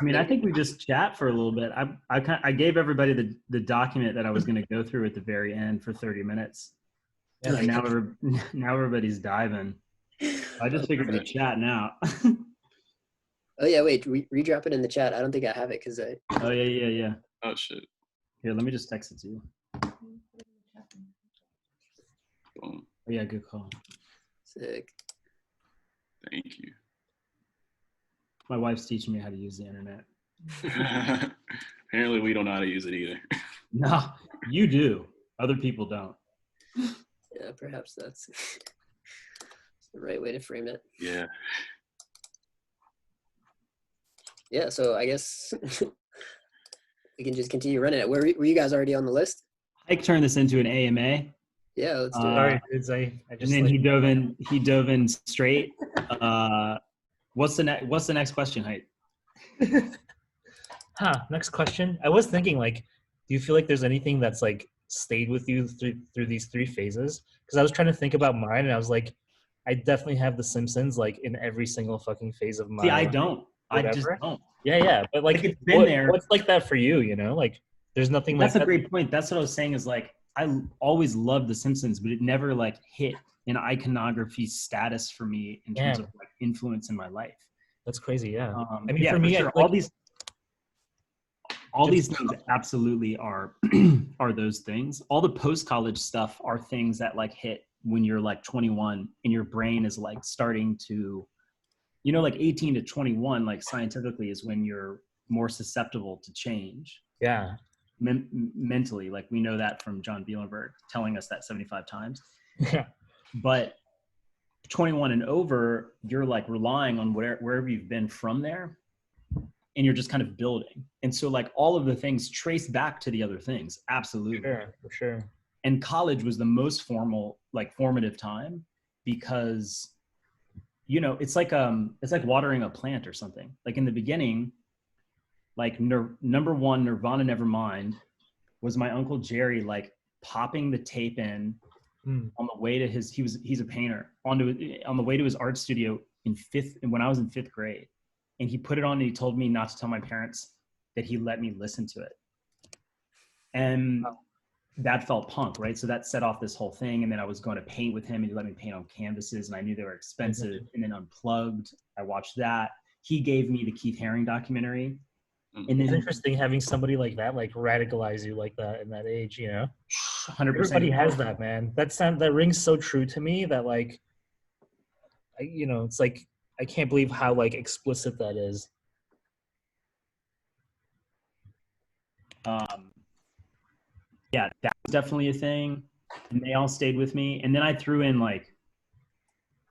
I mean, I think we just chat for a little bit. I gave everybody the document that I was going to go through at the very end for 30 minutes. Yeah, and now everybody's diving. I just figured to chat now. Oh yeah, wait, redrop it in the chat. I don't think I have it because I. Oh yeah. Oh shit. Here, let me just text it to you. Boom. Oh yeah, good call. Sick. Thank you. My wife's teaching me how to use the internet. Apparently, we don't know how to use it either. No, you do. Other people don't. Yeah, perhaps that's the right way to frame it. Yeah. Yeah, so I guess we can just continue running it. Were you guys already on the list? Ike turned this into an AMA. Yeah, let's do it. Sorry, dudes, I just. And then he dove in straight. What's the next question, Ike? Next question. I was thinking, like, do you feel like there's anything that's like stayed with you through these 3 phases? Because I was trying to think about mine, and I was like, I definitely have The Simpsons like in every single fucking phase of my. See, I don't. Whatever. I just don't. Yeah, but like it's been there. What's like that for you? You know, like there's nothing. That's like a great point. That's what I was saying. Is like I always loved The Simpsons, but it never like hit an iconography status for me in terms of like influence in my life. That's crazy. Yeah. I mean, yeah, for me, sure. like, all these things absolutely are those things. All the post-college stuff are things that like hit when you're like 21 and your brain is like starting to, you know, like 18 to 21, like scientifically is when you're more susceptible to change. Yeah. Mentally, like we know that from John Bielenberg telling us that 75 times. Yeah. But 21 and over, you're like relying on wherever you've been from there, and you're just kind of building. And so like all of the things trace back to the other things. Absolutely. For sure. And college was the most formative time because, you know, it's like watering a plant or something. Like in the beginning, like number one, Nirvana Nevermind was my Uncle Jerry, like popping the tape in on the way to he's a painter, on the way to his art studio when I was in 5th grade. And he put it on and he told me not to tell my parents that he let me listen to it. And that felt punk, right? So that set off this whole thing. And then I was going to paint with him and he let me paint on canvases and I knew they were expensive. And then Unplugged, I watched that. He gave me the Keith Haring documentary. And then, it's interesting having somebody like that, like radicalize you like that in that age, you know? 100%. Everybody has that, man. That rings so true to me that like, it's like, I can't believe how like explicit that is. Yeah, that was definitely a thing. And they all stayed with me. And then I threw in like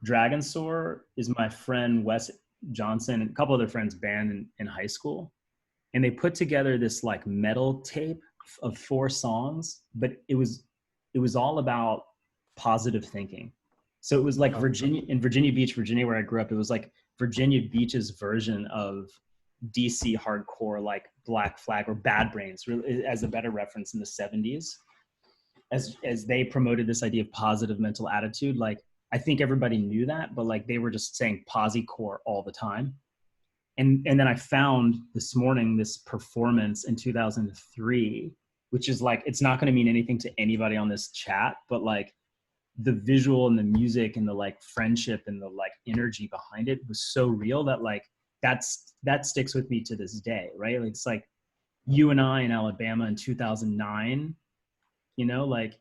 Dragon Soar is my friend Wes Johnson and a couple other friends band in high school. And they put together this like metal tape of 4 songs, but it was all about positive thinking. So it was like Virginia Beach, Virginia, where I grew up. It was like Virginia Beach's version of DC hardcore, like Black Flag or Bad Brains, really, as a better reference in the 70s, as they promoted this idea of positive mental attitude. Like I think everybody knew that, but like they were just saying posi-core all the time. And then I found this morning this performance in 2003, which is like, it's not going to mean anything to anybody on this chat, but like the visual and the music and the like friendship and the like energy behind it was so real that like that sticks with me to this day, right? Like, it's like you and I in Alabama in 2009, you know, like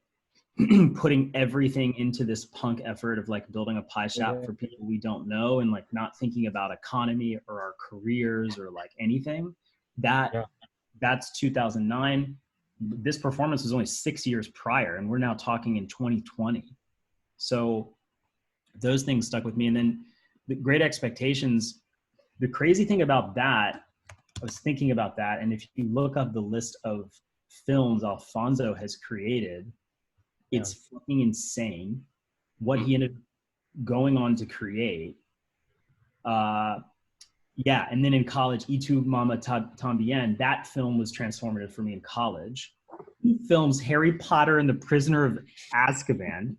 putting everything into this punk effort of like building a pie shop for people we don't know and like not thinking about economy or our careers or like anything. That's 2009. This performance was only 6 years prior and we're now talking in 2020. So those things stuck with me. And then the Great Expectations, the crazy thing about that, I was thinking about that. And if you look up the list of films Alfonso has created, it's fucking insane what he ended up going on to create. And then in college, Y Tu Mama Tambien, that film was transformative for me in college. He films Harry Potter and the Prisoner of Azkaban,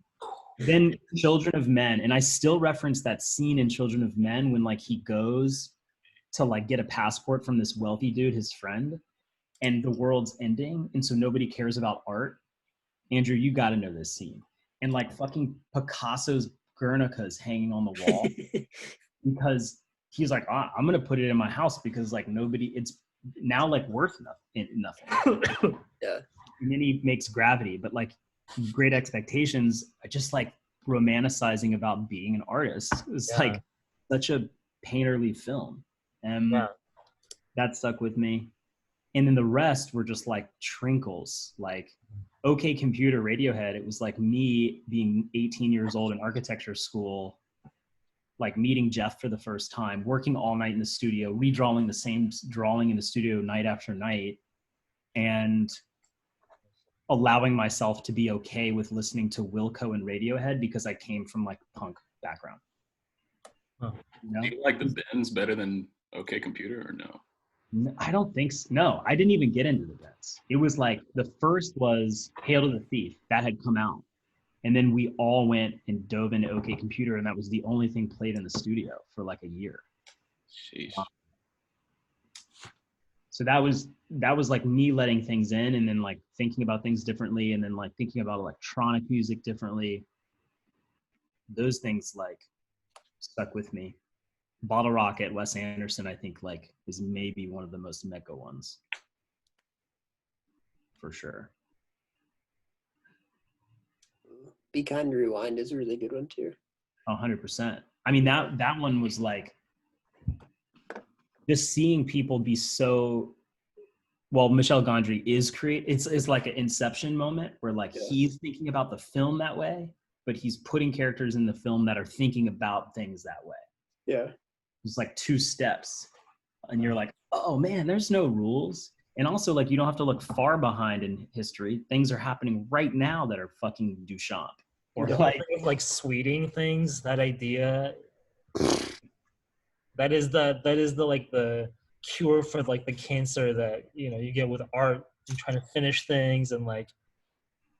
then Children of Men. And I still reference that scene in Children of Men when like he goes to like get a passport from this wealthy dude, his friend, and the world's ending, and so nobody cares about art. Andrew, you got to know this scene. And like fucking Picasso's Guernica's hanging on the wall because he's like, I'm gonna put it in my house because like nobody, it's now like worth nothing. Yeah. And then he makes Gravity, but like Great Expectations, just like romanticizing about being an artist. It's like such a painterly film, and that stuck with me. And then the rest were just like trinkles, like OK Computer, Radiohead. It was like me being 18 years old in architecture school, like meeting Jeff for the first time, working all night in the studio, redrawing the same drawing in the studio night after night, and allowing myself to be okay with listening to Wilco and Radiohead because I came from like punk background. Huh. You know? Do you like the Bends better than OK Computer or no? I don't think so. No, I didn't even get into the Bends. It was like the first was Hail to the Thief that had come out. And then we all went and dove into OK Computer, and that was the only thing played in the studio for like a year. Sheesh. So that was like me letting things in, and then like thinking about things differently, and then like thinking about electronic music differently. Those things like stuck with me. Bottle Rocket, Wes Anderson, I think like is maybe one of the most mega ones. For sure. Be Kind to Rewind is a really good one too. 100%. I mean, that one was like just seeing people be so, well, Michel Gondry is it's like an Inception moment where like he's thinking about the film that way, but he's putting characters in the film that are thinking about things that way. Yeah. It's like two steps, and you're like, oh man, there's no rules. And also like you don't have to look far behind in history. Things are happening right now that are fucking Duchamp. Or like sweeting things, that idea, that is the like the cure for like the cancer that you get with art and trying to finish things, and like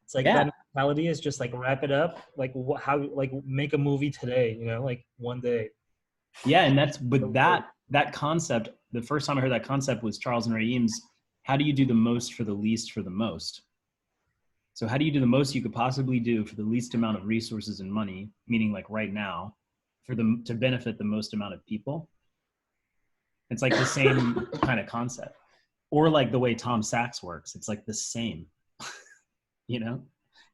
it's like that mentality is just like wrap it up, like how like make a movie today, like one day. Yeah, and that concept, the first time I heard that concept was Charles and Ray Eames. How do you do the most for the least for the most? So how do you do the most you could possibly do for the least amount of resources and money, meaning like right now, to benefit the most amount of people? It's like the same kind of concept. Or like the way Tom Sachs works, it's like the same, What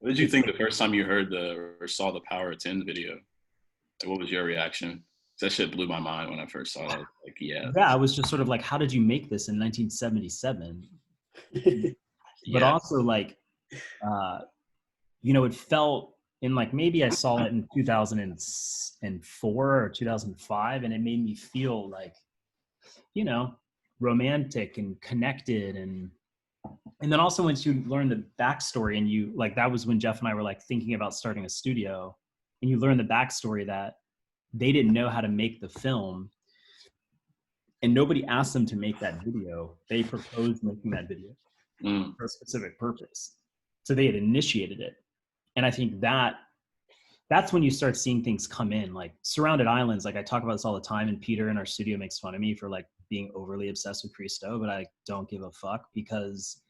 did you think the first time you heard or saw the Power of 10 video? Like, what was your reaction? That shit blew my mind when I first saw it. Like, yeah. Yeah, I was just sort of like, how did you make this in 1977? But also like, it felt in like, maybe I saw it in 2004 or 2005, and it made me feel like, romantic and connected. And then also once you learn the backstory, and you like, that was when Jeff and I were like thinking about starting a studio, and you learn the backstory that they didn't know how to make the film, and nobody asked them to make that video. They proposed making that video for a specific purpose. So they had initiated it. And I think that's when you start seeing things come in, like Surrounded Islands. Like I talk about this all the time, and Peter in our studio makes fun of me for like being overly obsessed with Christo, but I don't give a fuck, because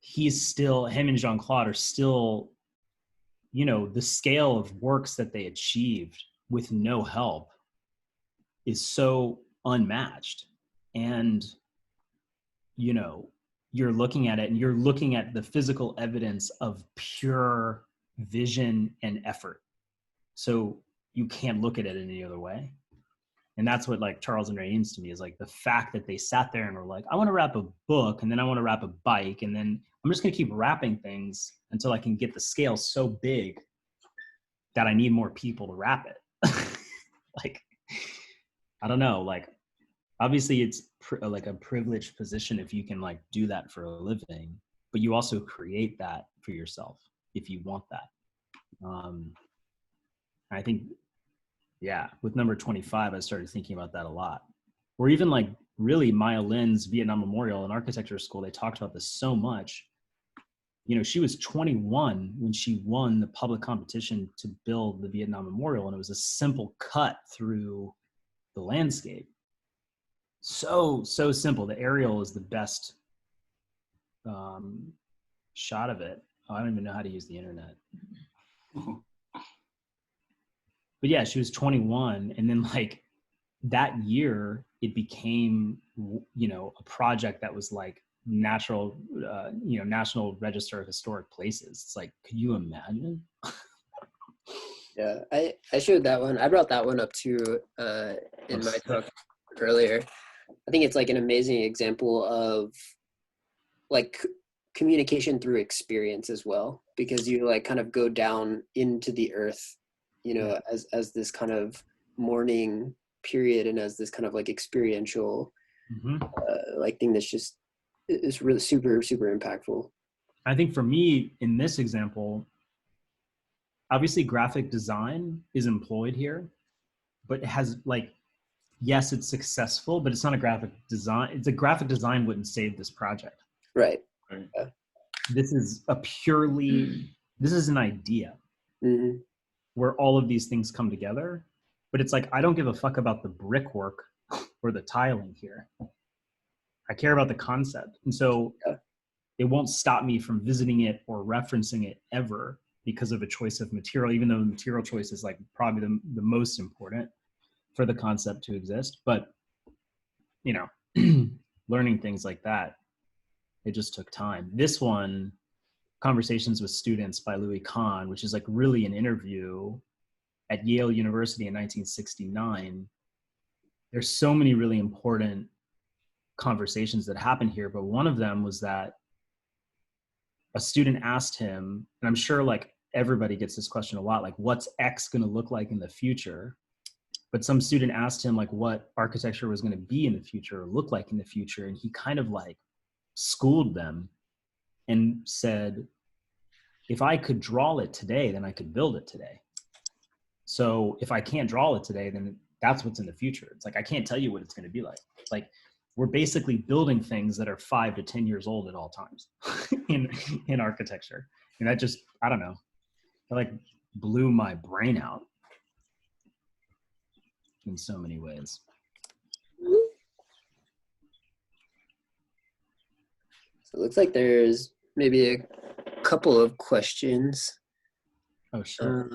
him and Jean-Claude are still, the scale of works that they achieved with no help is so unmatched. And, you're looking at it, and you're looking at the physical evidence of pure vision and effort. So you can't look at it in any other way. And that's what like Charles and Ray Eames to me is like the fact that they sat there and were like, I want to wrap a book, and then I want to wrap a bike, and then I'm just going to keep wrapping things until I can get the scale so big that I need more people to wrap it. Like, I don't know, like obviously it's like a privileged position if you can like do that for a living, but you also create that for yourself if you want that. I think, with number 25, I started thinking about that a lot. Or even like really Maya Lin's Vietnam Memorial in architecture school, they talked about this so much. She was 21 when she won the public competition to build the Vietnam Memorial, and it was a simple cut through the landscape. so simple. The aerial is the best shot of it. Oh, I don't even know how to use the internet. But yeah, she was 21, and then like that year it became, you know, a project that was like National Register of Historic Places. It's like, could you imagine? Yeah, I showed that one. I brought that one up too in my talk earlier. I think it's like an amazing example of like communication through experience as well, because you like kind of go down into the earth, you know, as this kind of mourning period and as this kind of like experiential like thing that's just, it's really super impactful. I think for me in this example, obviously graphic design is employed here, but it has like, yes, it's successful, but it's not a graphic design. It's a graphic design wouldn't save this project. Right. Right. This is this is an idea where all of these things come together, but it's like, I don't give a fuck about the brickwork or the tiling here. I care about the concept. And so it won't stop me from visiting it or referencing it ever because of a choice of material, even though the material choice is like probably the most important for the concept to exist. But, you know, learning things like that, it just took time. This one, Conversations with Students by Louis Kahn, which is like really an interview at Yale University in 1969. There's so many really important conversations that happened here, but one of them was that a student asked him, and I'm sure like everybody gets this question a lot, like what's X going to look like in the future? But some student asked him like what architecture was going to be in the future or look like in the future. And he kind of like schooled them and said, if I could draw it today, then I could build it today. So if I can't draw it today, then that's what's in the future. It's like, I can't tell you what it's going to be like. Like, we're basically building things that are 5 to 10 years old at all times in architecture. And that just, I don't know, it like blew my brain out in so many ways. So it looks like there's maybe a couple of questions. Oh, sure.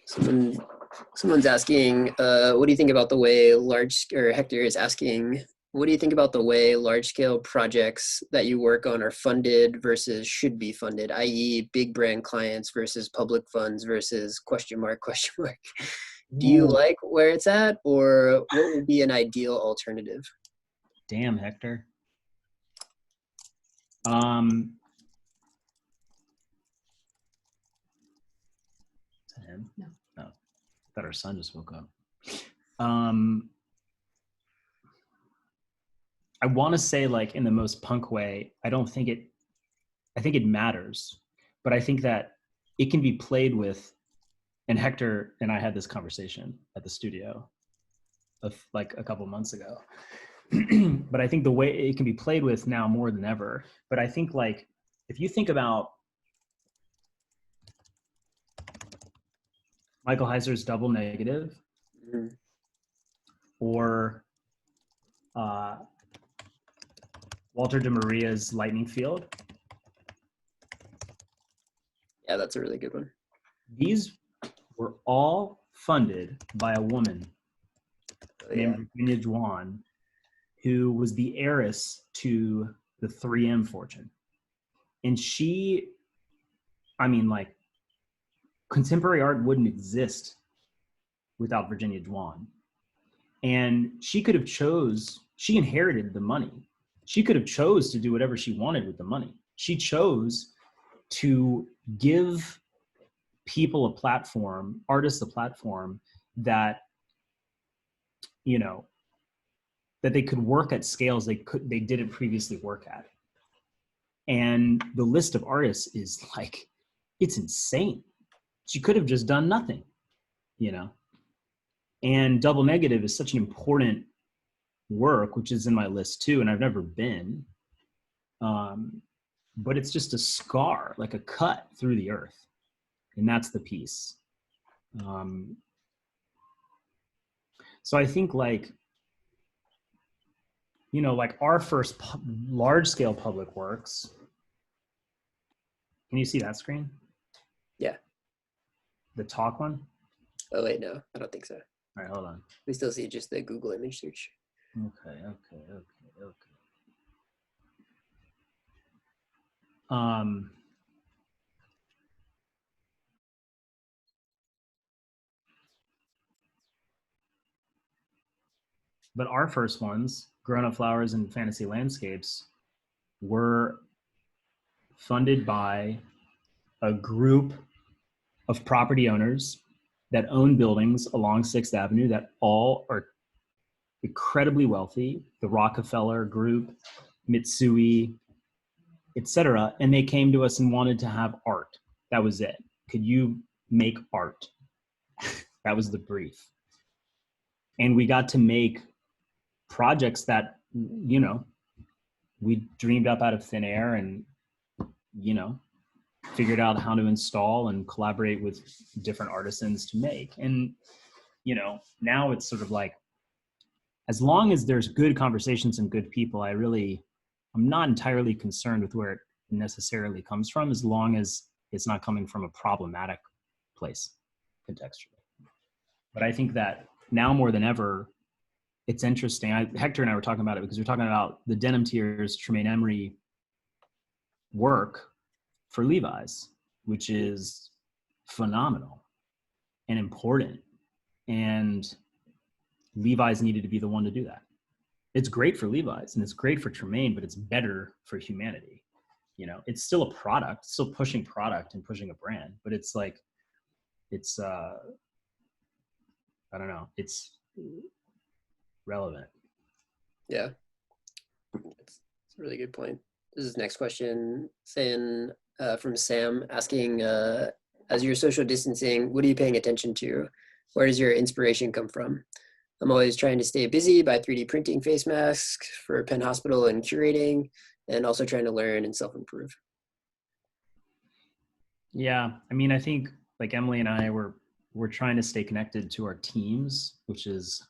Someone's asking, what do you think about the way Hector is asking, what do you think about the way large-scale projects that you work on are funded versus should be funded, i.e. big brand clients versus public funds versus ? Do you like where it's at, or what would be an ideal alternative? Damn, Hector. Is that him? No. Oh, I thought our son just woke up. I want to say like in the most punk way, I think it matters, but I think that it can be played with, and Hector and I had this conversation at the studio of like a couple months ago. But I think the way it can be played with now more than ever, but I think like, if you think about Michael Heiser's Double Negative, or Walter de Maria's Lightning Field. Yeah, that's a really good one. These were all funded by a woman named Virginia Dwan, who was the heiress to the 3M fortune. And she, I mean, like, contemporary art wouldn't exist without Virginia Dwan. And she could have she inherited the money. She could have chose to do whatever she wanted with the money. She chose to give people a platform, artists a platform that, you know, that they could work at scales they didn't previously work at. And the list of artists is like, it's insane. She could have just done nothing, you know? And Double Negative is such an important work, which is in my list too, and I've never been. But it's just a scar, like a cut through the earth. And that's the piece. So I think like you know, like our first large scale public works. Can you see that screen? Yeah. The talk one? Oh wait, no, I don't think so. All right, hold on. We still see just the Google image search. Okay. But our first ones, Grown Up Flowers and Fantasy Landscapes, were funded by a group of property owners that own buildings along 6th Avenue that all are incredibly wealthy, the Rockefeller Group, Mitsui, etc. And they came to us and wanted to have art. That was it. Could you make art? That was the brief. And we got to make projects that, you know, we dreamed up out of thin air and, you know, figured out how to install and collaborate with different artisans to make. And, you know, now it's sort of like, as long as there's good conversations and good people, I'm not entirely concerned with where it necessarily comes from, as long as it's not coming from a problematic place contextually. But I think that now more than ever, it's interesting. Hector and I were talking about it because we're talking about the Denim Tears Tremaine Emory work for Levi's, which is phenomenal and important. And Levi's needed to be the one to do that. It's great for Levi's and it's great for Tremaine, but it's better for humanity. You know, it's still a product, still pushing product and pushing a brand, but it's like, it's, I don't know, it's relevant. Yeah, it's a really good point. This is next question saying from Sam asking, as you're social distancing, what are you paying attention to? Where does your inspiration come from? I'm always trying to stay busy by 3D printing face masks for Penn Hospital and curating, and also trying to learn and self-improve. Yeah, I mean, I think like Emily and I, we're trying to stay connected to our teams, which is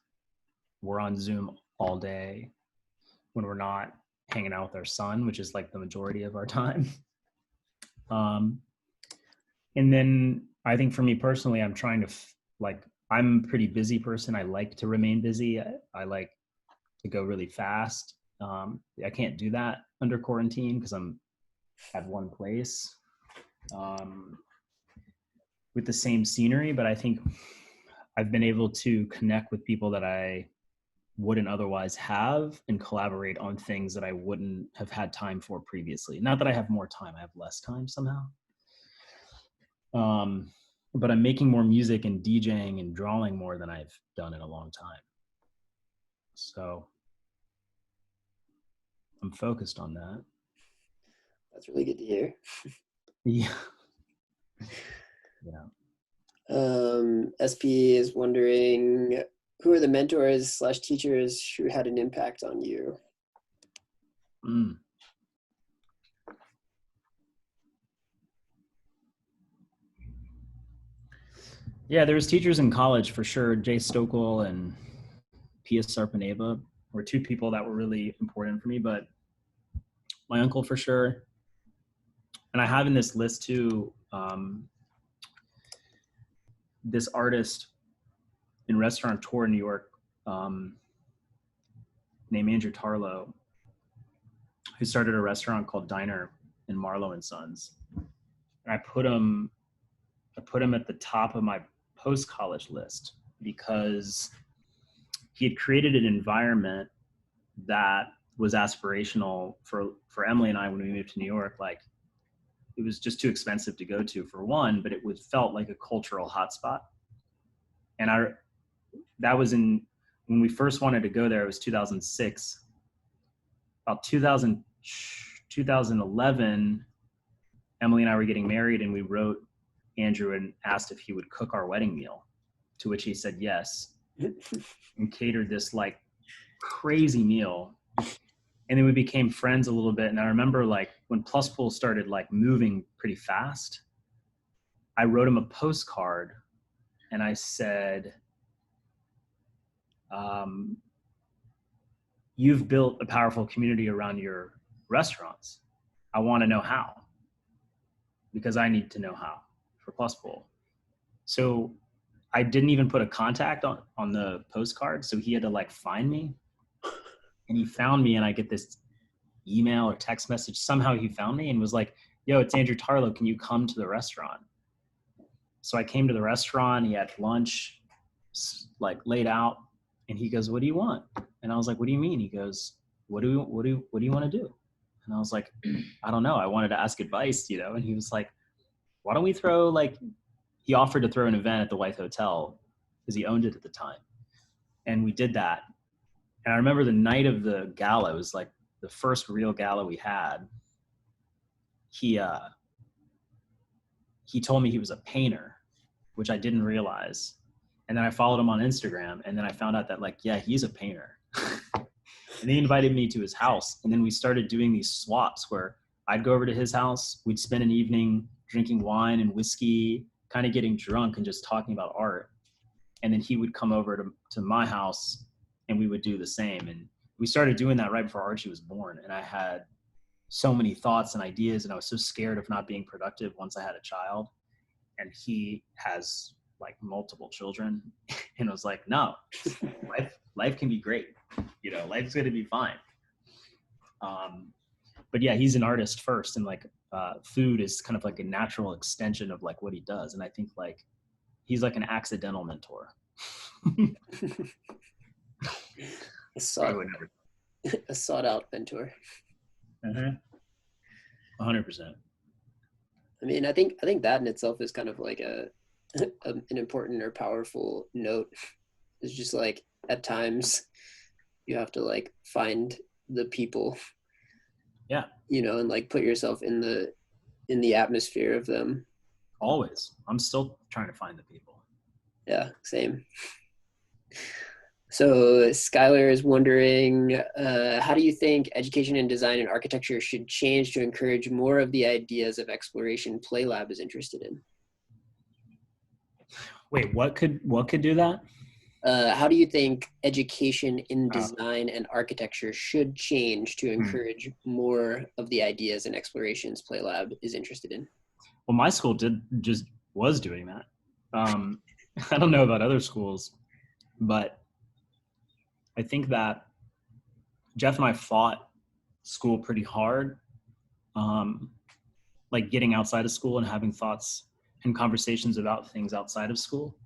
we're on Zoom all day when we're not hanging out with our son, which is like the majority of our time. And then I think for me personally, I'm trying to I'm a pretty busy person. I like to remain busy. I like to go really fast. I can't do that under quarantine because I'm at one place with the same scenery, but I think I've been able to connect with people that I wouldn't otherwise have and collaborate on things that I wouldn't have had time for previously. Not that I have more time, I have less time somehow. But I'm making more music and DJing and drawing more than I've done in a long time. So I'm focused on that. That's really good to hear. Yeah. SP is wondering, who are the mentors / teachers who had an impact on you? Yeah, there was teachers in college for sure. Jay Stokely and Pia Sarpaneva were two people that were really important for me, but my uncle for sure. And I have in this list too, this artist and restaurateur in New York named Andrew Tarlow, who started a restaurant called Diner in Marlowe and Sons. And I put him at the top of my post-college list because he had created an environment that was aspirational for Emily and I when we moved to New York. Like, it was just too expensive to go to for one, but it felt like a cultural hotspot. And that was when we first wanted to go there, it was 2006. About 2011, Emily and I were getting married and we wrote Andrew and asked if he would cook our wedding meal, to which he said yes, and catered this like crazy meal. And then we became friends a little bit. And I remember like when Plus Pool started like moving pretty fast, I wrote him a postcard and I said, you've built a powerful community around your restaurants. I want to know how, because I need to know how for Plus Pool. So I didn't even put a contact on the postcard. So he had to like find me, and he found me, and I get this email or text message. Somehow he found me and was like, yo, it's Andrew Tarlow. Can you come to the restaurant? So I came to the restaurant. He had lunch, like laid out, and he goes, what do you want? And I was like, what do you mean? He goes, what do you want to do? And I was like, I don't know. I wanted to ask advice, you know? And he was like, why don't we throw like, he offered to throw an event at the White Hotel because he owned it at the time. And we did that. And I remember the night of the gala, it was like the first real gala we had. He told me he was a painter, which I didn't realize. And then I followed him on Instagram, and then I found out that like, yeah, he's a painter. And he invited me to his house. And then we started doing these swaps where I'd go over to his house. We'd spend an evening drinking wine and whiskey, kind of getting drunk and just talking about art. And then he would come over to my house, and we would do the same. And we started doing that right before Archie was born. And I had so many thoughts and ideas, and I was so scared of not being productive once I had a child. And he has like multiple children. And I was like, no, life can be great. You know, life's going to be fine. But yeah, he's an artist first, and like food is kind of like a natural extension of like what he does. And I think like he's like an accidental mentor. A sought out mentor. 100%. I mean, I think that in itself is kind of like an important or powerful note. It's just like at times you have to like find the people, yeah, you know, and like put yourself in the atmosphere of them. Always. I'm still trying to find the people. Yeah, same. So Skylar is wondering, how do you think education in design and architecture should change to encourage more of the ideas of exploration Playlab is interested in? Wait, what could do that? How do you think education in design and architecture should change to encourage more of the ideas and explorations Playlab is interested in? Well, my school was doing that. I don't know about other schools, but I think that Jeff and I fought school pretty hard, like getting outside of school and having thoughts and conversations about things outside of school.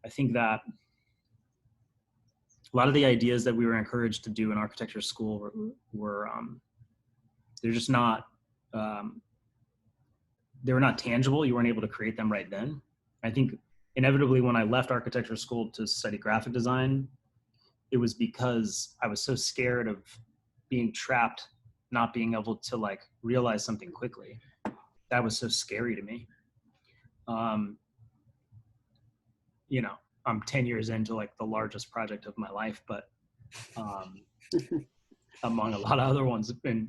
I think that a lot of the ideas that we were encouraged to do in architecture school were they're just not, they were not tangible. You weren't able to create them right then. I think inevitably when I left architecture school to study graphic design, it was because I was so scared of being trapped, not being able to like realize something quickly. That was so scary to me. You know, I'm 10 years into like the largest project of my life, but among a lot of other ones, and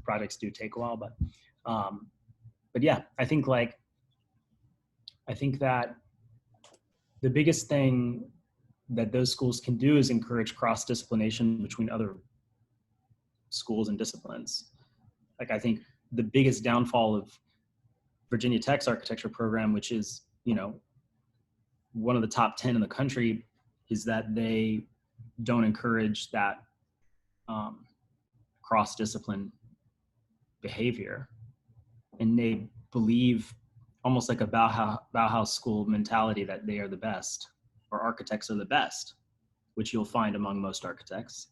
projects do take a while, but yeah, I think that the biggest thing that those schools can do is encourage cross-disciplination between other schools and disciplines. Like I think the biggest downfall of Virginia Tech's architecture program, which is, you know, one of the top 10 in the country, is that they don't encourage that cross-discipline behavior. And they believe almost like a Bauhaus school mentality that they are the best, or architects are the best, which you'll find among most architects,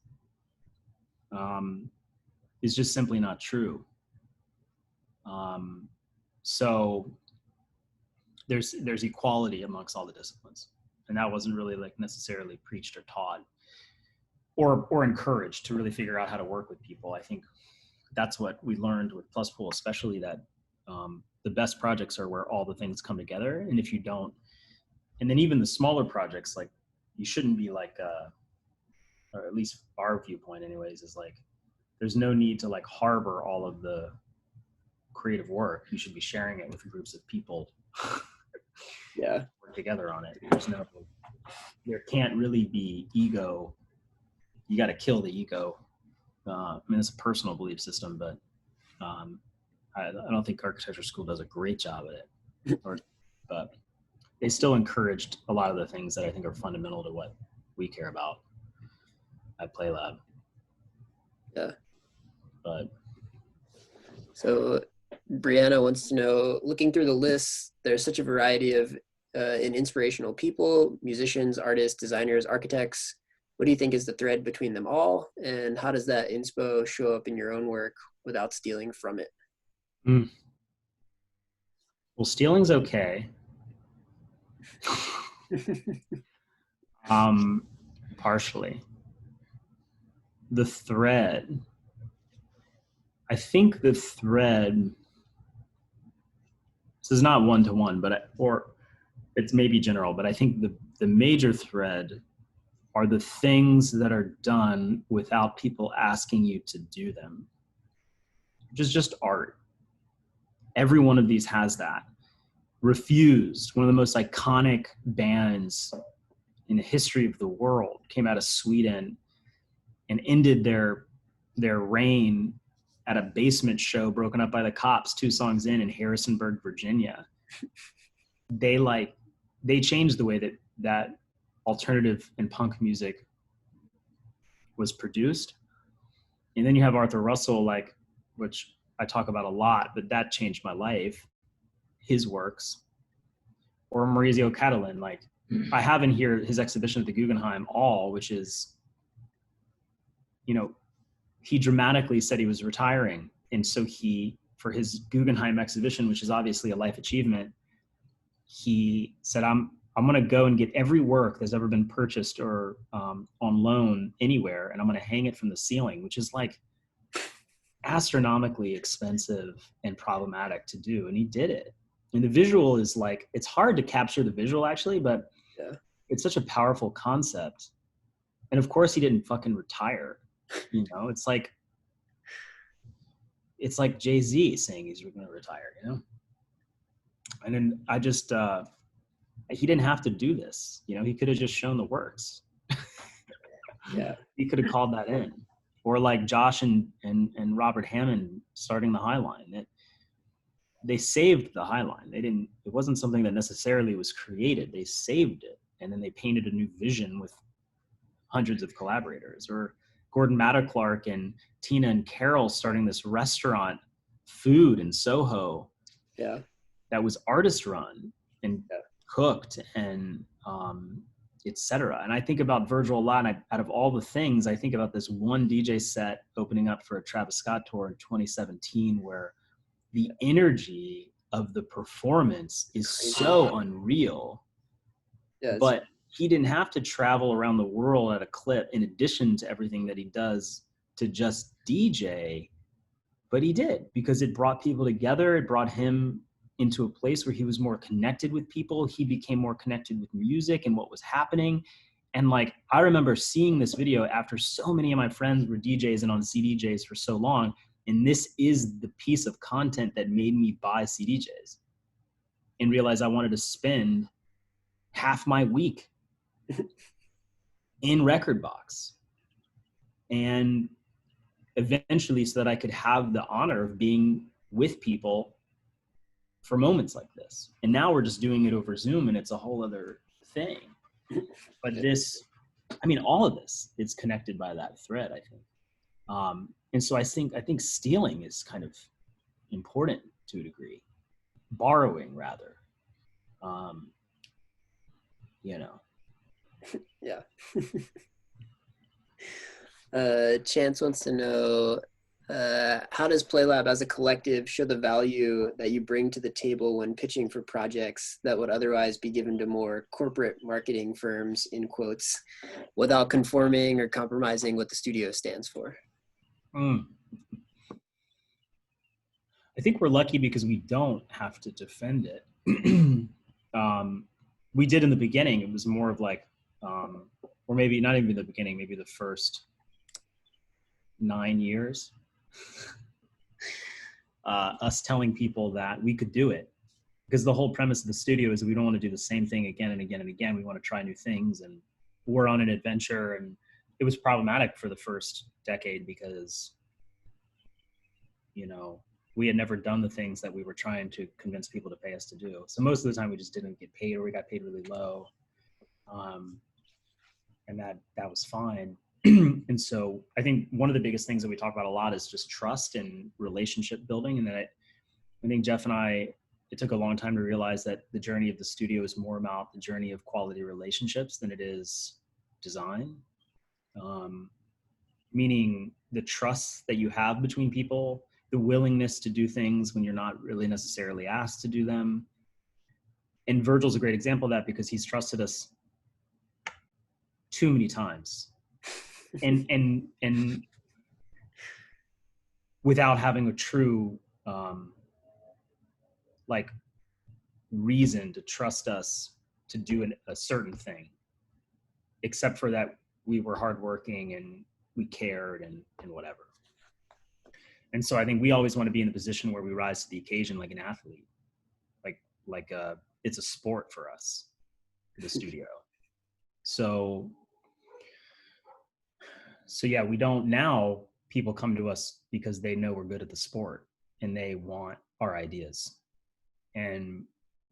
is just simply not true. So there's equality amongst all the disciplines, and that wasn't really like necessarily preached or taught or encouraged to really figure out how to work with people. I think that's what we learned with Plus Pool, especially, that the best projects are where all the things come together. And if you don't, and then even the smaller projects, like you shouldn't be like, or at least our viewpoint anyways, is like, there's no need to like harbor all of the creative work. You should be sharing it with groups of people. Yeah. Work together on it. There can't really be ego you got to kill the ego. I mean, it's a personal belief system, but I don't think architecture school does a great job at it. But they still encouraged a lot of the things that I think are fundamental to what we care about at Playlab. Yeah. But so Brianna wants to know, looking through the list, there's such a variety of inspirational people, musicians, artists, designers, architects. What do you think is the thread between them all? And how does that inspo show up in your own work without stealing from it? Well, stealing's okay. Partially. The thread, I think the thread, this is not one-to-one, or it's maybe general, but I think the major thread are the things that are done without people asking you to do them, which is just art. Every one of these has that. Refused, one of the most iconic bands in the history of the world, came out of Sweden and ended their reign at a basement show broken up by the cops 2 songs in Harrisonburg, Virginia. They changed the way that alternative and punk music was produced. And then you have Arthur Russell, which I talk about a lot, but that changed my life, his works. Or Maurizio Catalin, I have in here his exhibition at the Guggenheim which is, he dramatically said he was retiring. And so for his Guggenheim exhibition, which is obviously a life achievement, he said, I'm going to go and get every work that's ever been purchased or on loan anywhere, and I'm going to hang it from the ceiling, which is astronomically expensive and problematic to do. And he did it. And the visual is it's hard to capture the visual actually, but yeah, it's such a powerful concept. And of course he didn't fucking retire. It's like Jay-Z saying he's going to retire, And then I just, he didn't have to do this, he could have just shown the works. Yeah. He could have called that in. Or like Josh and Robert Hammond starting the High Line. They saved the High Line. It wasn't something that necessarily was created. They saved it. And then they painted a new vision with hundreds of collaborators. Or Gordon Matta-Clark and Tina and Carol starting this restaurant, Food in Soho. Yeah. That was artist run and cooked and etc. And I think about Virgil a lot. And out of all the things, I think about this one DJ set opening up for a Travis Scott tour in 2017, where the energy of the performance is so unreal. Yeah, but he didn't have to travel around the world at a clip in addition to everything that he does to just DJ, but he did, because it brought people together. It brought him into a place where he was more connected with people. He became more connected with music and what was happening. And I remember seeing this video after so many of my friends were DJs and on CDJs for so long. And this is the piece of content that made me buy CDJs and realize I wanted to spend half my week in Record Box. And eventually, so that I could have the honor of being with people for moments like this. And now we're just doing it over Zoom, and it's a whole other thing. But all of this is connected by that thread, I think. And so I think stealing is kind of important to a degree. Borrowing, rather. Yeah. Chance wants to know, how does Playlab as a collective show the value that you bring to the table when pitching for projects that would otherwise be given to more corporate marketing firms, in quotes, without conforming or compromising what the studio stands for? I think we're lucky because we don't have to defend it. We did in the beginning. It was more of or maybe not even the beginning, maybe the first 9 years, us telling people that we could do it, because the whole premise of the studio is that we don't want to do the same thing again and again and again. We want to try new things, and we're on an adventure, and it was problematic for the first decade because, you know, we had never done the things that we were trying to convince people to pay us to do. So most of the time we just didn't get paid, or we got paid really low. And that was fine. And so I think one of the biggest things that we talk about a lot is just trust and relationship building. And that I think Jeff and I, it took a long time to realize that the journey of the studio is more about the journey of quality relationships than it is design. Meaning the trust that you have between people, the willingness to do things when you're not really necessarily asked to do them. And Virgil's a great example of that because he's trusted us too many times. And without having a true like reason to trust us to do a certain thing, except for that we were hardworking and we cared and whatever. And so I think we always want to be in a position where we rise to the occasion like an athlete, like it's a sport for us, the studio. So yeah, we don't, now people come to us because they know we're good at the sport and they want our ideas and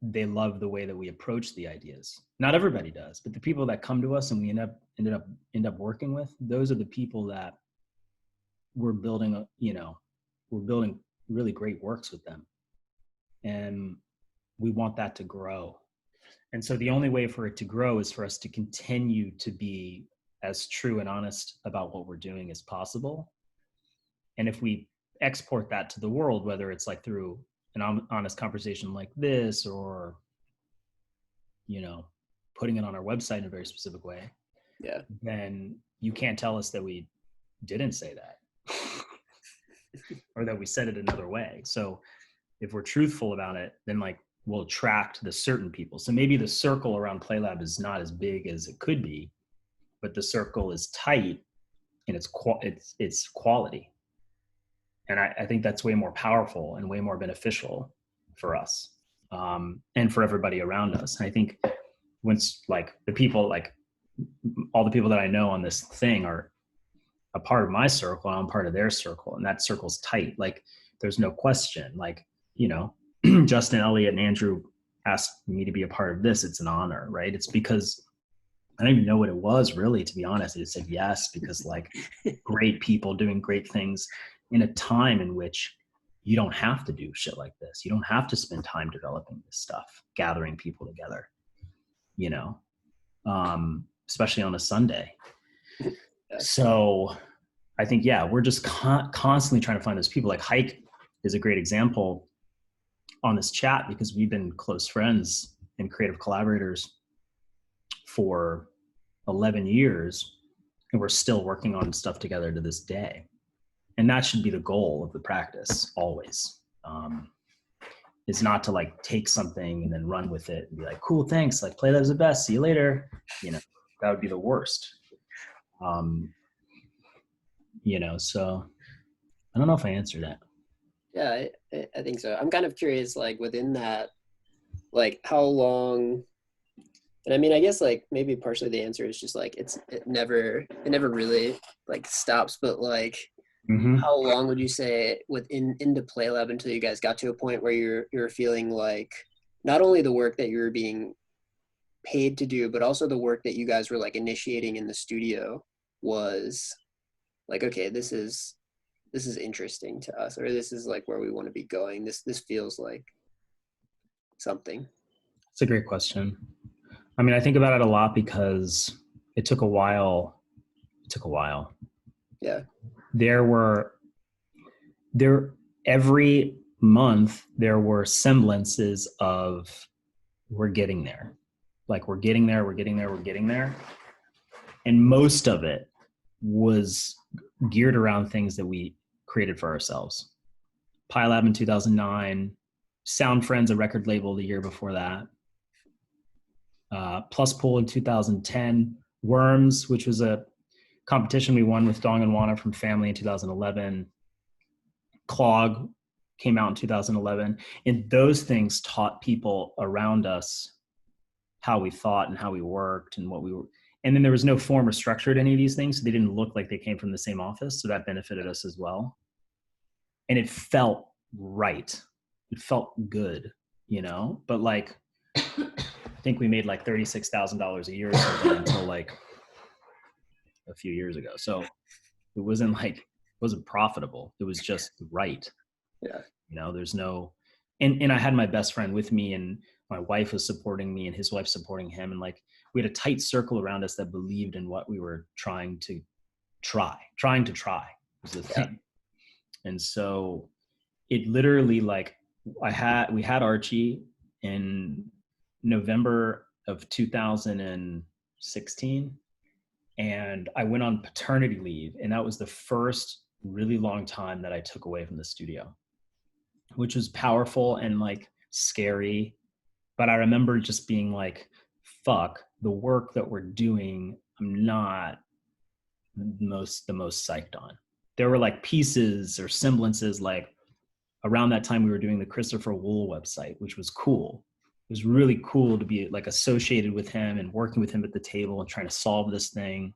they love the way that we approach the ideas. Not everybody does, but the people that come to us and we end up working with, those are the people that we're building, we're building really great works with them. And we want that to grow. And so the only way for it to grow is for us to continue to be as true and honest about what we're doing as possible. And if we export that to the world, whether it's like through an honest conversation like this, or, putting it on our website in a very specific way, yeah, then you can't tell us that we didn't say that or that we said it another way. So if we're truthful about it, then like we'll attract the certain people. So maybe the circle around Playlab is not as big as it could be, but the circle is tight and it's quality. And I think that's way more powerful and way more beneficial for us and for everybody around us. And I think once like the people, like all the people that I know on this thing are a part of my circle and I'm part of their circle, and that circle's tight. Like there's no question, like, Justin, Elliott, and Andrew asked me to be a part of this. It's an honor, right? It's because I don't even know what it was really, to be honest. I just said yes because like great people doing great things in a time in which you don't have to do shit like this. You don't have to spend time developing this stuff, gathering people together, especially on a Sunday. So I think, yeah, we're just constantly trying to find those people. Like Hike is a great example on this chat because we've been close friends and creative collaborators for 11 years, and we're still working on stuff together to this day. And that should be the goal of the practice always, is not to like take something and then run with it and be like, cool, thanks, like Playlab's the best, see you later. That would be the worst. So I don't know if I answered that. Yeah, I think so. I'm kind of curious, like within that, like how long, and I mean, I guess like maybe partially the answer is just like, it never really like stops, but like, how long would you say into Playlab until you guys got to a point where you're feeling like not only the work that you're being paid to do, but also the work that you guys were like initiating in the studio was like, okay, this is interesting to us, or this is like where we want to be going. This feels like something. It's a great question. I mean, I think about it a lot because it took a while. Yeah. Every month there were semblances of we're getting there. Like we're getting there. And most of it was geared around things that we created for ourselves. Playlab in 2009, Sound Friends, a record label the year before that. Plus Pool in 2010, Worms, which was a competition we won with Dong and Wana from Family in 2011. Clog came out in 2011. And those things taught people around us how we thought and how we worked and what we were. And then there was no form or structure to any of these things. So they didn't look like they came from the same office. So that benefited us as well. And it felt right. It felt good, you know, but like, I think we made like $36,000 a year or something until like a few years ago. So it wasn't profitable. It was just right. Yeah. You know, there's no, and I had my best friend with me, and my wife was supporting me and his wife supporting him. And like, we had a tight circle around us that believed in what we were trying to try was the thing. And so it literally, like, we had Archie in November of 2016, and I went on paternity leave, and that was the first really long time that I took away from the studio, which was powerful and like scary. But I remember just being like, fuck, the work that we're doing, I'm not the most psyched on. There were like pieces or semblances, like around that time we were doing the Christopher Wool website, which was cool. It was really cool to be like associated with him and working with him at the table and trying to solve this thing.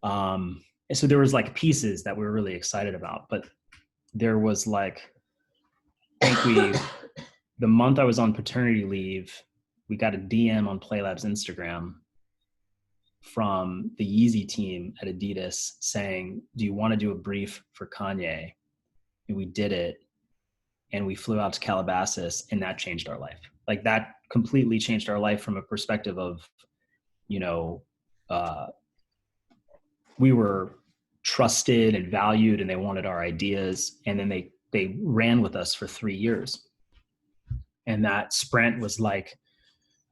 And so there was like pieces that we were really excited about, but there was like, I think the month I was on paternity leave, we got a DM on Playlab's Instagram from the Yeezy team at Adidas saying, do you want to do a brief for Kanye? And we did it. And we flew out to Calabasas, and that changed our life. Like, that completely changed our life from a perspective of, you know, we were trusted and valued, and they wanted our ideas. And then they ran with us for 3 years. And that sprint was like,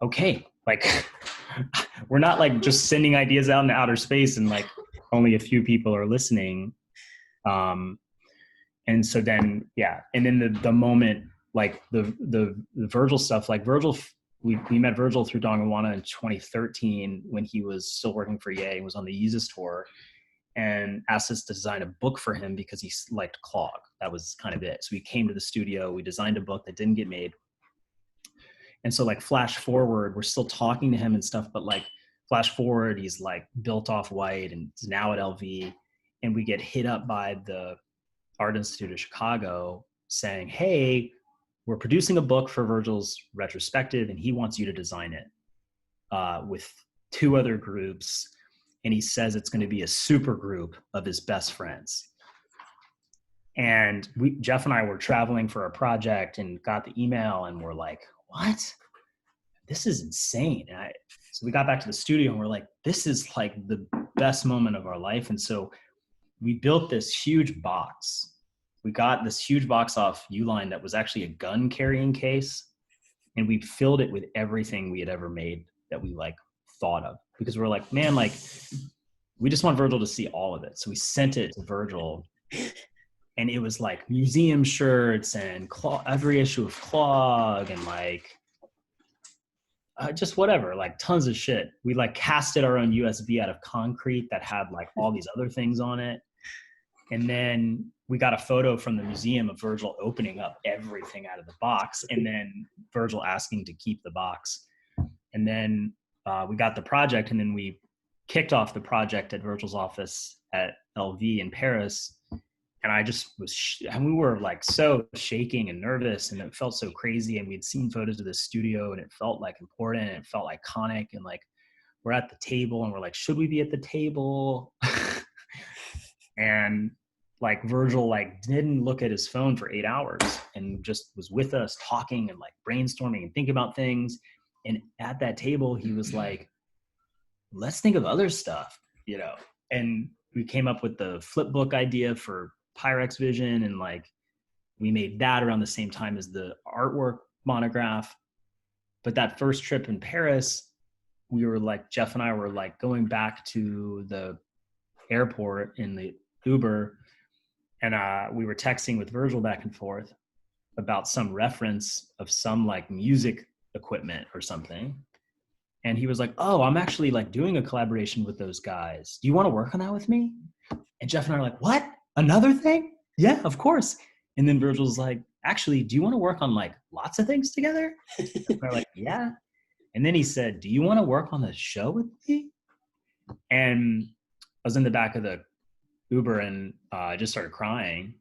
okay, like, we're not like just sending ideas out into outer space and like only a few people are listening. And so then, yeah. And then the moment, like the Virgil stuff, like Virgil, we met Virgil through Danganronpa in 2013 when he was still working for Ye and was on the Yeezus tour, and asked us to design a book for him because he liked Clog. That was kind of it. So we came to the studio, we designed a book that didn't get made. And so like flash forward, we're still talking to him and stuff, but like flash forward, he's like built Off-White and is now at LV. And we get hit up by the Art Institute of Chicago saying, hey, we're producing a book for Virgil's retrospective and he wants you to design it with 2 other groups. And he says it's going to be a super group of his best friends. And Jeff and I were traveling for a project and got the email and we're like, what? This is insane. And so we got back to the studio and we're like, this is like the best moment of our life. And so we built this huge box. We got this huge box off Uline that was actually a gun carrying case. And we filled it with everything we had ever made that we like thought of, because we're like, man, like we just want Virgil to see all of it. So we sent it to Virgil, and it was like museum shirts and every issue of Clog and like just whatever, like tons of shit. We like casted our own USB out of concrete that had like all these other things on it. And then we got a photo from the museum of Virgil opening up everything out of the box, and then Virgil asking to keep the box. And then we got the project, and then we kicked off the project at Virgil's office at LV in Paris. And I just was, and we were like so shaking and nervous, and it felt so crazy. And we'd seen photos of the studio, and it felt like important, and it felt iconic. And like, we're at the table, and we're like, should we be at the table? And like Virgil like didn't look at his phone for 8 hours and just was with us talking and like brainstorming and thinking about things. And at that table, he was like, let's think of other stuff, you know? And we came up with the flip book idea for Pyrex Vision. And like, we made that around the same time as the artwork monograph. But that first trip in Paris, we were like, Jeff and I were like going back to the airport in the Uber, and we were texting with Virgil back and forth about some reference of some like music equipment or something. And he was like, oh, I'm actually like doing a collaboration with those guys. Do you want to work on that with me? And Jeff and I are like, what? Another thing? Yeah, of course. And then Virgil's like, actually, do you want to work on like lots of things together? And we're like, yeah. And then he said, do you want to work on the show with me? And I was in the back of the Uber and I just started crying.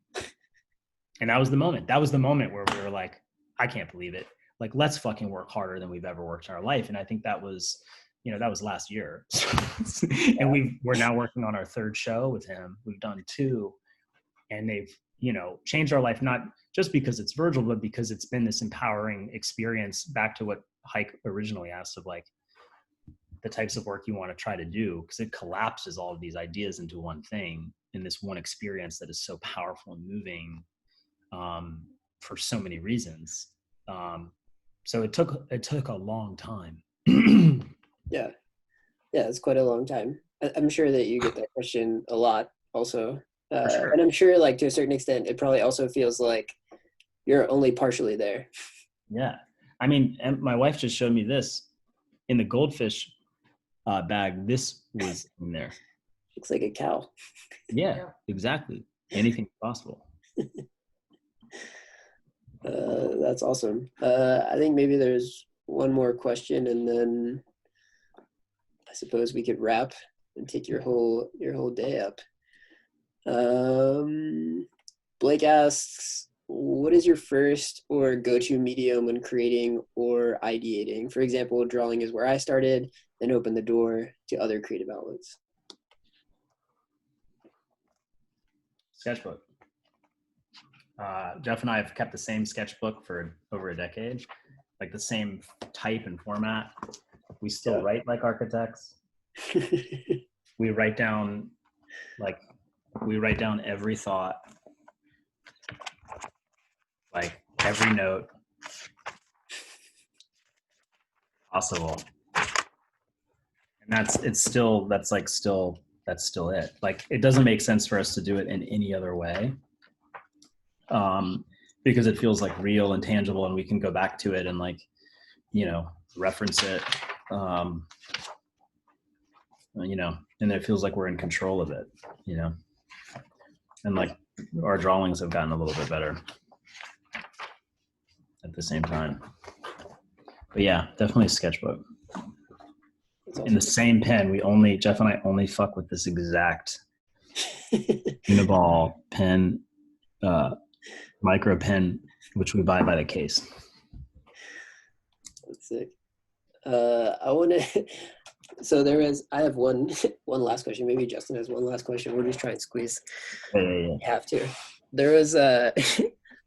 And that was the moment. That was the moment where we were like, I can't believe it. Like, let's fucking work harder than we've ever worked in our life. And I think that was, that was last year. And we're now working on our third show with him. We've done 2, and they've, changed our life, not just because it's Virgil, but because it's been this empowering experience, back to what Hike originally asked of, like, the types of work you want to try to do, because it collapses all of these ideas into one thing in this one experience that is so powerful and moving, for so many reasons. So it took a long time. Yeah, it's quite a long time. I'm sure that you get that question a lot also. Sure. And I'm sure, like, to a certain extent, it probably also feels like you're only partially there. Yeah. I mean, and my wife just showed me this in the goldfish bag. This was in there. Looks like a cow. Yeah, exactly. Anything's possible. That's awesome. I think maybe there's one more question, and then I suppose we could wrap and take your whole day up. Blake asks, what is your first or go-to medium when creating or ideating? For example, drawing is where I started, then opened the door to other creative outlets. Sketchbook. Jeff and I have kept the same sketchbook for over a decade, like the same type and format. We still write like architects. We write down every thought, like every note possible. And that's still it. Like, it doesn't make sense for us to do it in any other way. Because it feels like real and tangible, and we can go back to it and, like, reference it, and it feels like we're in control of it, and, like, our drawings have gotten a little bit better at the same time. But yeah, definitely a sketchbook. Awesome. In the same pen, Jeff and I only fuck with this exact Uniball pen, micro pen, which we buy by the case. That's sick. I have one last question. Maybe Justin has one last question. We'll just try and squeeze. Yeah. You have to. There was I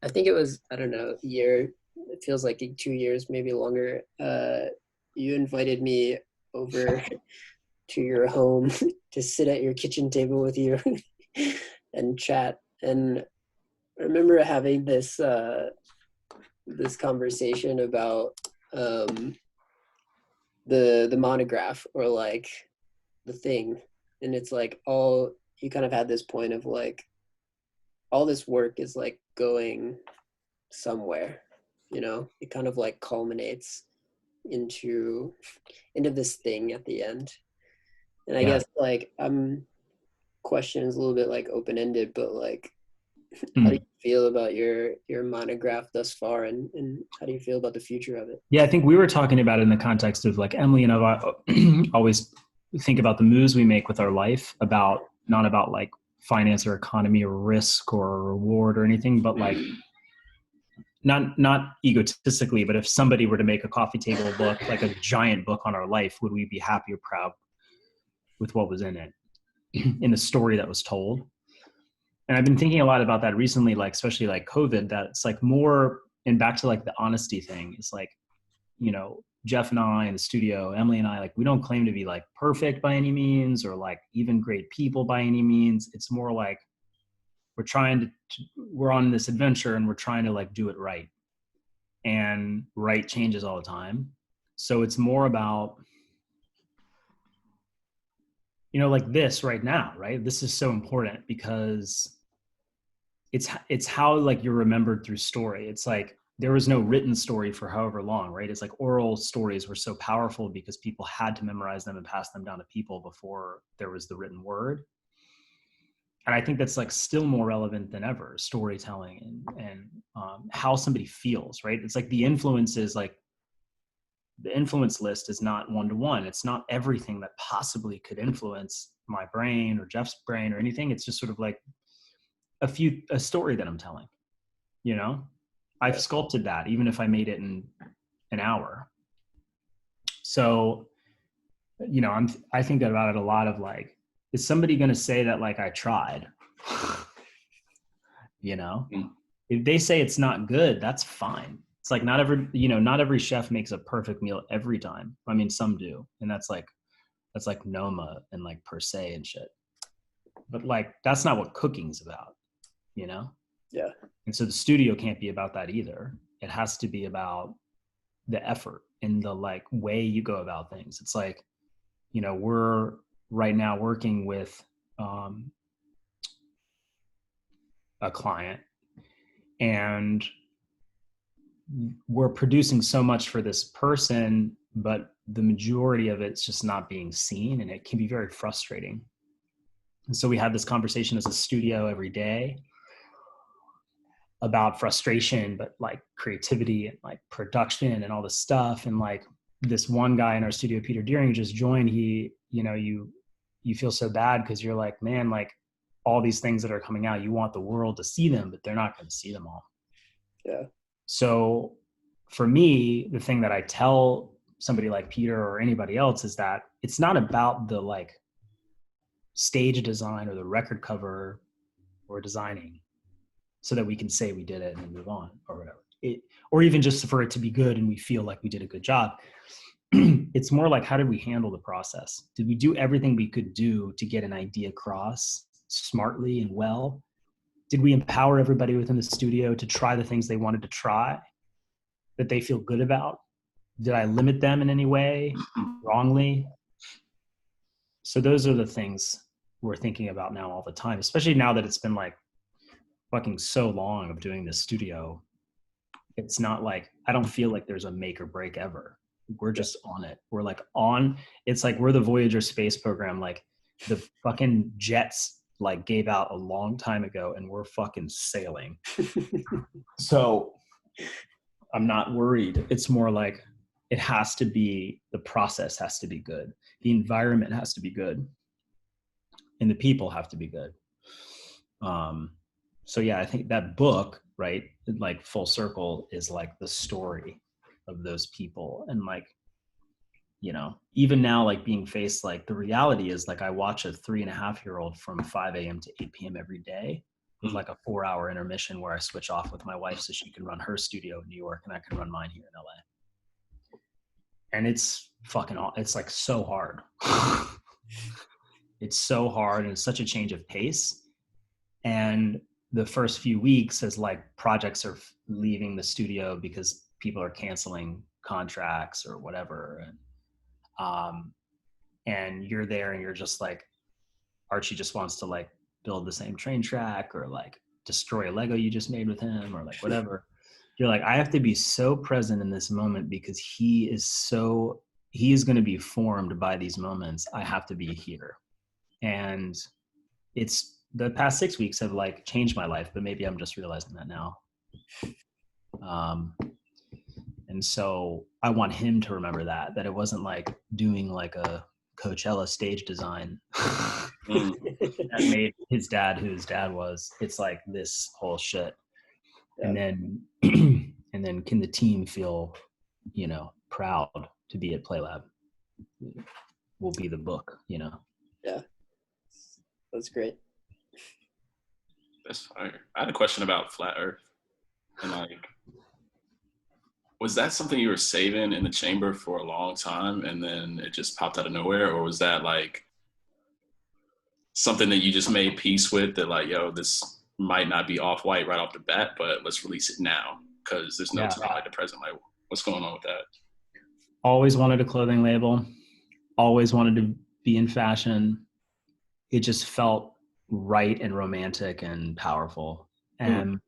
think it was, I don't know, a year. It feels like 2 years, maybe longer. You invited me over to your home to sit at your kitchen table with you and chat. And I remember having this conversation about the monograph, or like the thing, and it's like you kind of had this point of, like, all this work is like going somewhere, it kind of like culminates into this thing at the end. And I guess, like, question is a little bit like open-ended, but, like, how do you feel about your monograph thus far, and how do you feel about the future of it? Yeah, I think we were talking about it in the context of, like, Emily and I always think about the moves we make with our life, not about like finance or economy or risk or reward or anything, but, like, not egotistically, but if somebody were to make a coffee table book, like a giant book on our life, would we be happy or proud with what was in it, in the story that was told? And I've been thinking a lot about that recently, like, especially like COVID, that it's like more, and back to, like, the honesty thing. It's like, Jeff and I in the studio, Emily and I, like, we don't claim to be, like, perfect by any means, or, like, even great people by any means. It's more like we're on this adventure, and we're trying to, like, do it right. And right changes all the time. So it's more about, like this right now, right? This is so important because it's how, like, you're remembered through story. It's like, there was no written story for however long, right? It's like oral stories were so powerful because people had to memorize them and pass them down to people before there was the written word. And I think that's, like, still more relevant than ever, storytelling and how somebody feels, right? It's like the influences, like, the influence list is not one-to-one. It's not everything that possibly could influence my brain or Jeff's brain or anything. It's just sort of like a story that I'm telling, you know. I've sculpted that even if I made it in an hour. So, you know, I think about it a lot of like, is somebody going to say that like I tried? You know, if they say it's not good, that's fine. It's like not every chef makes a perfect meal every time. I mean, some do, and that's like Noma and like per se and shit. But like that's not what cooking's about, you know? Yeah. And so the studio can't be about that either. It has to be about the effort and the like way you go about things. It's like, you know, we're right now working with a client, and we're producing so much for this person, but the majority of it's just not being seen, and it can be very frustrating. And so we have this conversation as a studio every day about frustration, but like creativity and like production and all this stuff. And like this one guy in our studio, Peter Deering, just joined. He, you know, you feel so bad because you're like, man, like all these things that are coming out, you want the world to see them, but they're not going to see them all. Yeah. So for me, the thing that I tell somebody like Peter or anybody else is that it's not about the like stage design or the record cover or designing so that we can say we did it and then move on or whatever. Or even just for it to be good and we feel like we did a good job. It's more like, how did we handle the process? Did we do everything we could do to get an idea across smartly and well? Did we empower everybody within the studio to try the things they wanted to try that they feel good about? Did I limit them in any way wrongly? So those are the things we're thinking about now all the time, especially now that it's been like fucking so long of doing this studio. It's not like, I don't feel like there's a make or break ever. We're just on it. We're like on, it's like we're the Voyager space program. Like the fucking jets like gave out a long time ago and we're fucking sailing. So I'm not worried. It's more like it has to be, the process has to be good. The environment has to be good. And the people have to be good. So yeah, I think that book, right, like full circle, is like the story of those people. And like, you know, even now, like being faced, like the reality is like I watch a 3.5-year-old from 5 a.m. to 8 p.m. every day with like a 4-hour intermission where I switch off with my wife so she can run her studio in New York and I can run mine here in LA. And it's fucking, it's like so hard. It's so hard and it's such a change of pace. And the first few weeks as like projects are leaving the studio because people are canceling contracts or whatever. And you're there and you're just like, Archie just wants to like build the same train track or like destroy a Lego you just made with him or like whatever. You're like, I have to be so present in this moment because he is going to be formed by these moments. I have to be here. And it's, the past 6 weeks have like changed my life, but maybe I'm just realizing that now. And so I want him to remember that it wasn't like doing like a Coachella stage design that made his dad who his dad was. It's like this whole shit. Yeah. And then can the team feel, you know, proud to be at Playlab? Will be the book, you know? Yeah. That's great. That's fire. I had a question about Flat Earth. And like, was that something you were saving in the chamber for a long time and then it just popped out of nowhere? Or was that like something that you just made peace with, that like, yo, this might not be Off-White right off the bat, but let's release it now because there's no time like the present? Like, what's going on with that? Always wanted a clothing label. Always wanted to be in fashion. It just felt right and romantic and powerful. And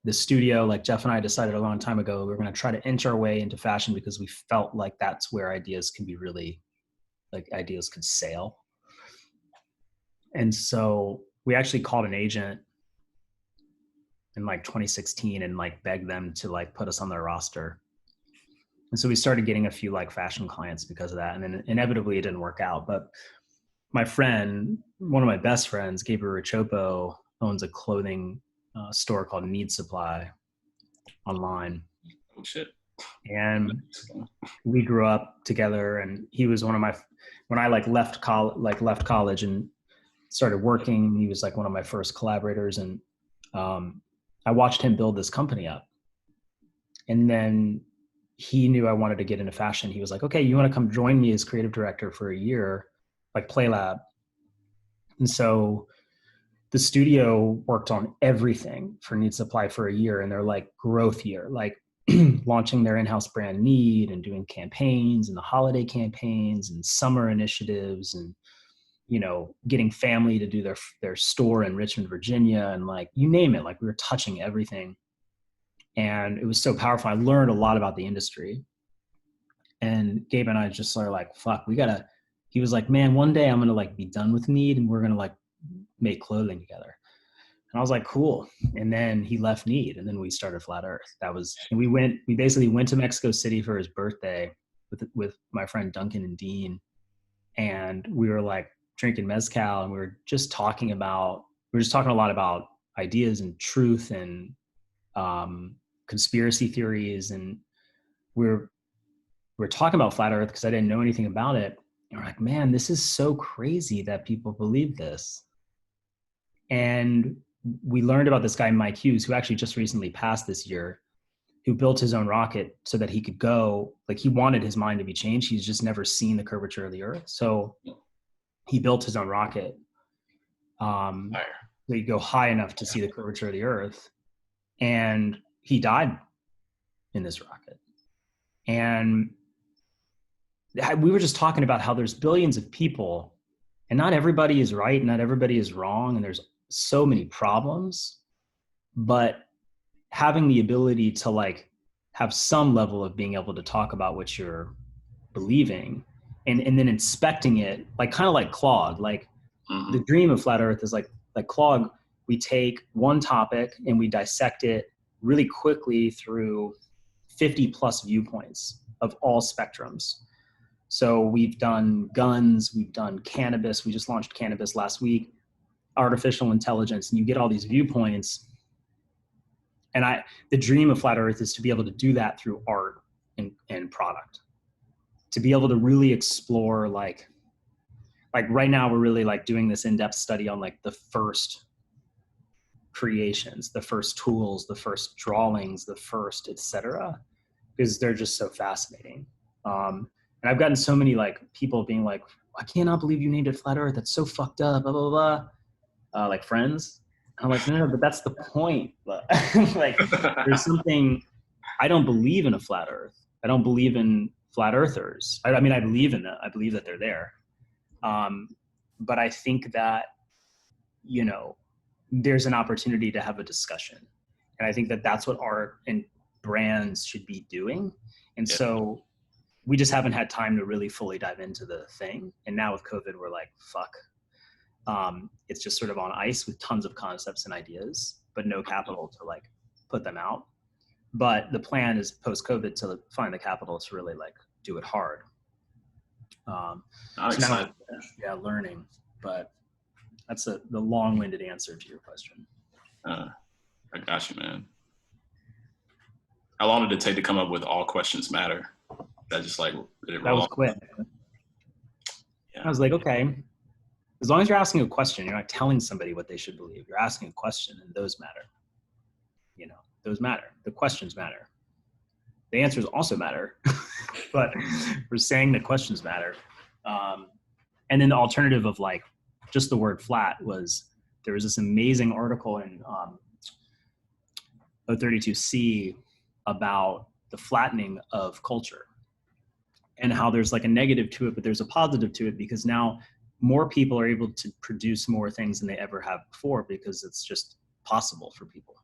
the studio, like Jeff and I decided a long time ago, we were going to try to inch our way into fashion because we felt like that's where ideas can be really, like ideas could sail. And so we actually called an agent in like 2016 and like begged them to like put us on their roster. And so we started getting a few like fashion clients because of that. And then inevitably it didn't work out. But my friend, one of my best friends, Gabriel Richopo, owns a clothing store called Need Supply online. Oh shit. And we grew up together, and he was one of my, when I left college and started working, he was like one of my first collaborators. And I watched him build this company up. And then he knew I wanted to get into fashion. He was like, okay, you want to come join me as creative director for a year, like Playlab. And so the studio worked on everything for Need Supply for a year, and they're like growth year, like launching their in-house brand Need and doing campaigns and the holiday campaigns and summer initiatives and, you know, getting family to do their store in Richmond, Virginia. And like, you name it, like we were touching everything. And it was so powerful. I learned a lot about the industry. And Gabe and I just sort of like, fuck, he was like, man, one day I'm going to like be done with Need and we're going to like make clothing together. And I was like, cool. And then he left Need, and then we started Flat Earth. And we basically went to Mexico City for his birthday with my friend Duncan and Dean. And we were like drinking mezcal, and we were just talking a lot about ideas and truth and conspiracy theories. And we're talking about Flat Earth because I didn't know anything about it. And we're like, man, this is so crazy that people believe this. And we learned about this guy, Mike Hughes, who actually just recently passed this year, who built his own rocket so that he could go, like he wanted his mind to be changed. He's just never seen the curvature of the earth. So he built his own rocket. So he'd go high enough to see the curvature of the earth. And he died in this rocket. And we were just talking about how there's billions of people, and not everybody is right, not everybody is wrong, and there's so many problems. But having the ability to like have some level of being able to talk about what you're believing, and then inspecting it, like kind of like Claude, like the dream of Flat Earth is like Claude, we take one topic and we dissect it really quickly through 50 plus viewpoints of all spectrums. So we've done guns, we've done cannabis. We just launched cannabis last week, artificial intelligence, and you get all these viewpoints. And the dream of Flat Earth is to be able to do that through art and product, to be able to really explore like right now we're really like doing this in-depth study on like the first creations, the first tools, the first drawings, the first, etc., because they're just so fascinating. And I've gotten so many like people being like, I cannot believe you named it Flat Earth. That's so fucked up, blah, blah, blah. Like friends. I'm like, no, but that's the point. Like there's something, I don't believe in a flat earth. I don't believe in flat earthers. I mean, I believe in them. I believe that they're there. But I think that, you know, there's an opportunity to have a discussion. And I think that that's what art and brands should be doing. And so we just haven't had time to really fully dive into the thing. And now with COVID, we're like, fuck. It's just sort of on ice with tons of concepts and ideas, but no capital to like put them out. But the plan is post-COVID to find the capital to really like do it hard. Learning. But that's the long-winded answer to your question. I got you, man. How long did it take to come up with all questions matter? That just like that was quick. Yeah. I was like, okay, as long as you're asking a question, you're not telling somebody what they should believe. You're asking a question, and those matter. You know, those matter. The questions matter. The answers also matter, but we're saying the questions matter. And then the alternative of like just the word flat was, there was this amazing article in 032C about the flattening of culture and how there's like a negative to it, but there's a positive to it, because now more people are able to produce more things than they ever have before, because it's just possible for people.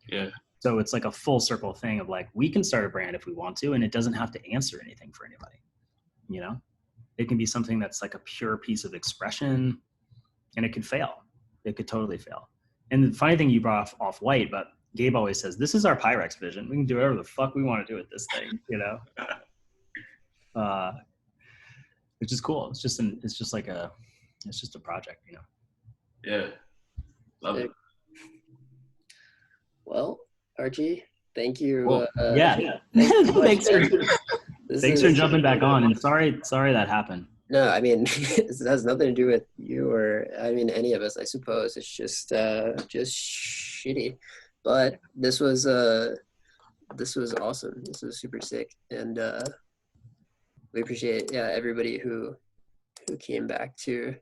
Yeah. So it's like a full circle thing of like, we can start a brand if we want to, and it doesn't have to answer anything for anybody. You know, it can be something that's like a pure piece of expression, and it could fail. It could totally fail. And the funny thing, you brought off white, but Gabe always says, this is our Pyrex vision. We can do whatever the fuck we want to do with this thing, you know? which is cool. It's just a project, you know. Yeah, love it. Well, Archie, thank you. Cool. Thanks for jumping back on, and sorry that happened. No, I mean, it has nothing to do with you or, I mean, any of us, I suppose. It's just shitty. But this was awesome. This was super sick. And we appreciate, everybody who came back to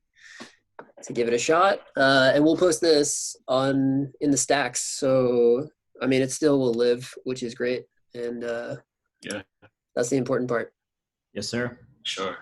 give it a shot. And we'll post this in the stacks. So, I mean, it still will live, which is great. And Yeah, that's the important part. Yes, sir. sure.